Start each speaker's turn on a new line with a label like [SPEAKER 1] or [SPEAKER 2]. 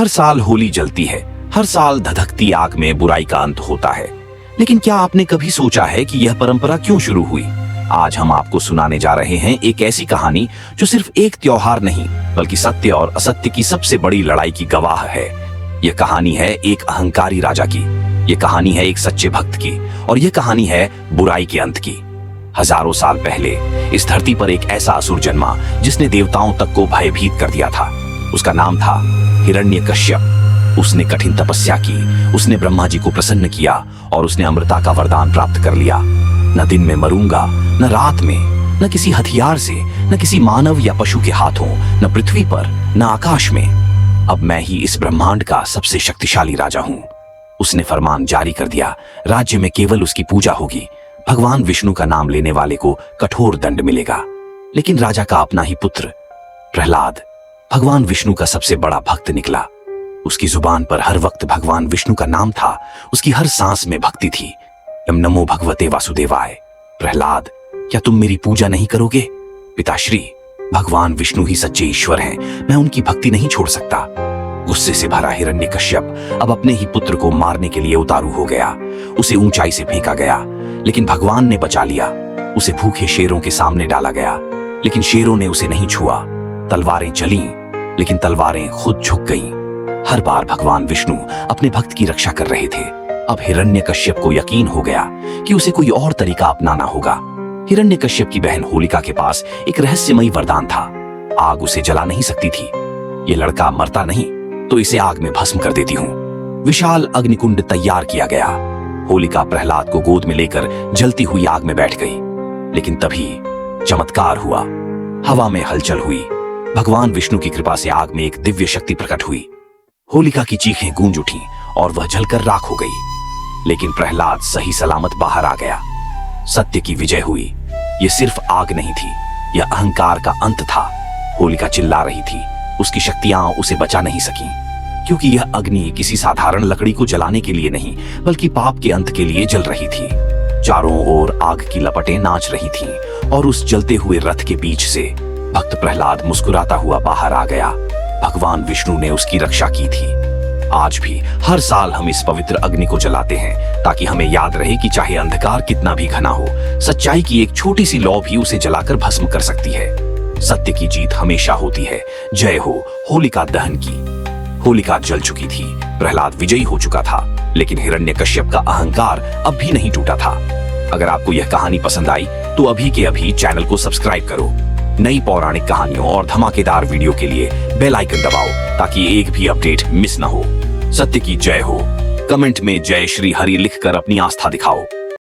[SPEAKER 1] हर साल होली जलती है, हर साल धधकती आग में बुराई का अंत होता है। लेकिन क्या आपने कभी सोचा है कि यह परंपरा क्यों शुरू हुई? आज हम आपको सुनाने जा रहे हैं एक ऐसी कहानी जो सिर्फ एक त्योहार नहीं बल्कि सत्य और असत्य की सबसे बड़ी लड़ाई की गवाह है। यह कहानी है एक अहंकारी राजा की, यह कहानी है एक सच्चे भक्त की, और यह कहानी है बुराई के अंत की। हजारों साल पहले इस धरती पर एक ऐसा असुर जन्मा जिसने देवताओं तक को भयभीत कर दिया था। उसका नाम था हिरण्यकश्यप। उसने कठिन तपस्या की, उसने ब्रह्मा जी को प्रसन्न किया और उसने अमृता का वरदान प्राप्त कर लिया। न दिन में मरूंगा, न रात में, न किसी हथियार से, न किसी मानव या पशु के हाथों, न पृथ्वी पर, न आकाश में। अब मैं ही इस ब्रह्मांड का सबसे शक्तिशाली राजा हूं। उसने फरमान जारी कर दिया, राज्य में केवल उसकी पूजा होगी। भगवान विष्णु का नाम लेने वाले को कठोर दंड मिलेगा। लेकिन राजा का अपना ही पुत्र प्रहलाद भगवान विष्णु का सबसे बड़ा भक्त निकला। उसकी जुबान पर हर वक्त भगवान विष्णु का नाम था, उसकी हर सांस में भक्ति थी। यम नमो भगवते वासुदेवाय। प्रहलाद, क्या तुम मेरी पूजा नहीं करोगे? पिताश्री, भगवान विष्णु ही सच्चे ईश्वर हैं, मैं उनकी भक्ति नहीं छोड़ सकता। गुस्से से भरा हिरण्यकश्यप अब अपने ही पुत्र को मारने के लिए उतारू हो गया। उसे ऊंचाई से फेंका गया, लेकिन भगवान ने बचा लिया। उसे भूखे शेरों के सामने डाला गया, लेकिन शेरों ने उसे नहीं छुआ। तलवारें चलीं, लेकिन तलवारें खुद झुक गईं। हर बार भगवान विष्णु अपने भक्त की रक्षा कर रहे थे। अब हिरण्यकश्यप को यकीन हो गया कि उसे कोई और तरीका अपनाना होगा। हिरण्यकश्यप की बहन होलिका के पास एक रहस्यमयी वरदान था। आग उसे जला नहीं सकती थी। ये लड़का मरता नहीं तो इसे आग में भस्म कर देती हूँ। विशाल अग्निकुंड तैयार किया गया। होलिका प्रहलाद को गोद में लेकर जलती हुई आग में बैठ गई। लेकिन तभी चमत्कार हुआ। हवा में हलचल हुई। भगवान विष्णु की कृपा से आग में एक दिव्य शक्ति प्रकट हुई। होलिका की चीखें गूंज उठी और वह जलकर राख हो गई। लेकिन प्रहलाद सही सलामत बाहर आ गया। सत्य की विजय हुई। यह सिर्फ आग नहीं थी, यह अहंकार का अंत था। होलिका चिल्ला रही थी, उसकी शक्तियां उसे बचा नहीं सकी, क्योंकि यह अग्नि किसी साधारण लकड़ी को जलाने के लिए नहीं बल्कि पाप के अंत के लिए जल रही थी। चारों ओर आग की लपटें नाच रही थीं और उस जलते हुए रथ के बीच से भक्त प्रहलाद मुस्कुराता हुआ बाहर आ गया। भगवान विष्णु ने उसकी रक्षा की थी। आज भी हर साल हम इस पवित्र अग्नि को जलाते हैं ताकि हमें याद रहे कि चाहे अंधकार कितना भी घना हो, सच्चाई की एक छोटी सी लौ भी उसे जलाकर भस्म कर सकती है। सत्य की जीत हमेशा होती है। जय हो होलिका दहन की। होलिका जल चुकी थी, प्रहलाद विजयी हो चुका था, लेकिन हिरण्यकश्यप का अहंकार अब भी नहीं टूटा था। अगर आपको यह कहानी पसंद आई तो अभी के अभी चैनल को सब्सक्राइब करो। नई पौराणिक कहानियों और धमाकेदार वीडियो के लिए बेल आइकन दबाओ ताकि एक भी अपडेट मिस न हो। सत्य की जय हो। कमेंट में जय श्री हरि लिखकर अपनी आस्था दिखाओ।